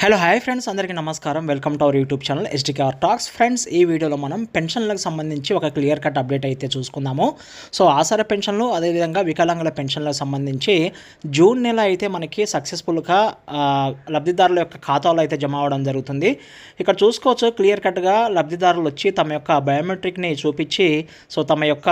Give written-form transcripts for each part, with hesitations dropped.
Hello hi friends, అందరికీ నమస్కారం. Welcome to our YouTube channel SDKR talks. Friends, ఈ వీడియోలో మనం పెన్షన్లకు సంబంధించి ఒక క్లియర్ కట్ అప్డేట్ అయితే చూసుకుందాము. సో ఆసరా పెన్షన్లు, అదేవిధంగా వికలాంగుల పెన్షన్లకు సంబంధించి జూన్ నెల అయితే మనకి సక్సెస్ఫుల్గా లబ్ధిదారుల యొక్క ఖాతాలో అయితే జమ అవ్వడం జరుగుతుంది. ఇక్కడ చూసుకోవచ్చు, క్లియర్ కట్గా లబ్ధిదారులు వచ్చి తమ యొక్క బయోమెట్రిక్ని చూపించి సో తమ యొక్క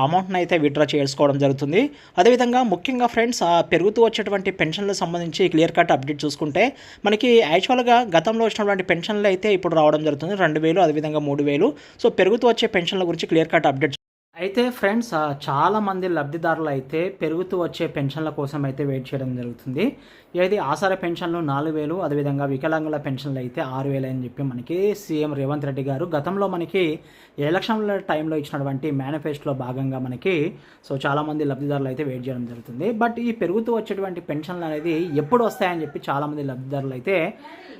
అమౌంట్ని అయితే విత్డ్రా చేసుకోవడం జరుగుతుంది. అదేవిధంగా ముఖ్యంగా ఫ్రెండ్స్, పెరుగుతూ వచ్చేటువంటి పెన్షన్లకు సంబంధించి క్లియర్ కట్ అప్డేట్ చూసుకుంటే మనకి యాక్చువల్గా గతంలో వచ్చినటువంటి పెన్షన్లు అయితే ఇప్పుడు రావడం జరుగుతుంది 2000, అదేవిధంగా 3000. సో పెరుగుతూ వచ్చే పెన్షన్ల గురించి క్లియర్ కట్ అప్డేట్ అయితే ఫ్రెండ్స్, చాలామంది లబ్ధిదారులు అయితే పెరుగుతూ వచ్చే పెన్షన్ల కోసం అయితే వెయిట్ చేయడం జరుగుతుంది. ఏది ఆసరా పెన్షన్లు 4000, అదేవిధంగా వికలాంగుల పెన్షన్లు అయితే 6000 అని చెప్పి మనకి సీఎం రేవంత్ రెడ్డి గారు గతంలో మనకి ఎలక్షన్ల టైంలో ఇచ్చినటువంటి మేనిఫెస్టోలో భాగంగా మనకి సో చాలామంది లబ్ధిదారులు అయితే వెయిట్ చేయడం జరుగుతుంది. బట్ ఈ పెరుగుతూ వచ్చేటువంటి పెన్షన్లు అనేది ఎప్పుడు వస్తాయని చెప్పి చాలామంది లబ్ధిదారులు అయితే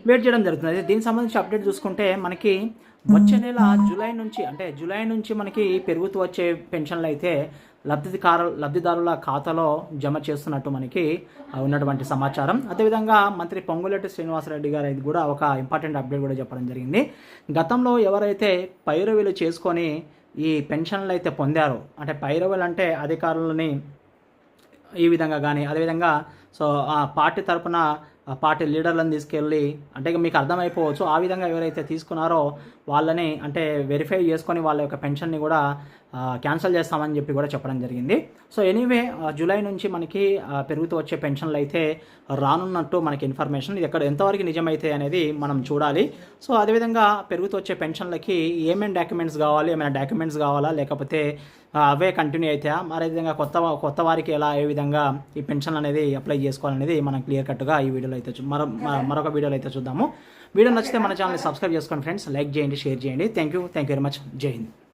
వెయిట్ చేయడం జరుగుతుంది. దీనికి సంబంధించి అప్డేట్ చూసుకుంటే మనకి వచ్చే నెల జూలై నుంచి మనకి పెరుగుతూ వచ్చే పెన్షన్లు అయితే లబ్ధిదారుల ఖాతాలో జమ చేస్తున్నట్టు మనకి ఉన్నటువంటి సమాచారం. అదేవిధంగా మంత్రి పొంగులేటి శ్రీనివాసరెడ్డి గారు ఇది కూడా ఒక ఇంపార్టెంట్ అప్డేట్ కూడా చెప్పడం జరిగింది. గతంలో ఎవరైతే పైరవీలు చేసుకొని ఈ పెన్షన్లు అయితే పొందారో, అంటే పైరవీలు అంటే అధికారులని ఈ విధంగా కానీ, అదేవిధంగా సో ఆ పార్టీ తరపున పార్టీ లీడర్లను తీసుకెళ్ళి, అంటే మీకు అర్థమైపోవచ్చు, ఆ విధంగా ఎవరైతే తీసుకున్నారో వాళ్ళని అంటే వెరిఫై చేసుకొని వాళ్ళ యొక్క పెన్షన్ని కూడా క్యాన్సిల్ చేస్తామని చెప్పి కూడా చెప్పడం జరిగింది. సో ఎనీవే, జూలై నుంచి మనకి పెరుగుతూ వచ్చే పెన్షన్లు అయితే రానున్నట్టు మనకి ఇన్ఫర్మేషన్. ఇది ఎక్కడ ఎంతవరకు నిజమైతే అనేది మనం చూడాలి. సో అదేవిధంగా పెరుగుతూ వచ్చే పెన్షన్లకి ఏమేమి డాక్యుమెంట్స్ కావాలి, ఏమైనా డాక్యుమెంట్స్ కావాలా, లేకపోతే అవే కంటిన్యూ అవుతాయా, మరేవిధంగా కొత్త వారికి ఏ విధంగా ఈ పెన్షన్ అనేది అప్లై చేసుకోవాలనేది మనం క్లియర్ కట్గా ఈ వీడియోలో అయితే మరొక వీడియోలో అయితే చూద్దాము. వీడియో నచ్చితే మన ఛానల్ని సబ్స్క్రైబ్ చేసుకోండి ఫ్రెండ్స్, లైక్ చేయండి, షేర్ చేయండి. Thank you very much. జై హింద్.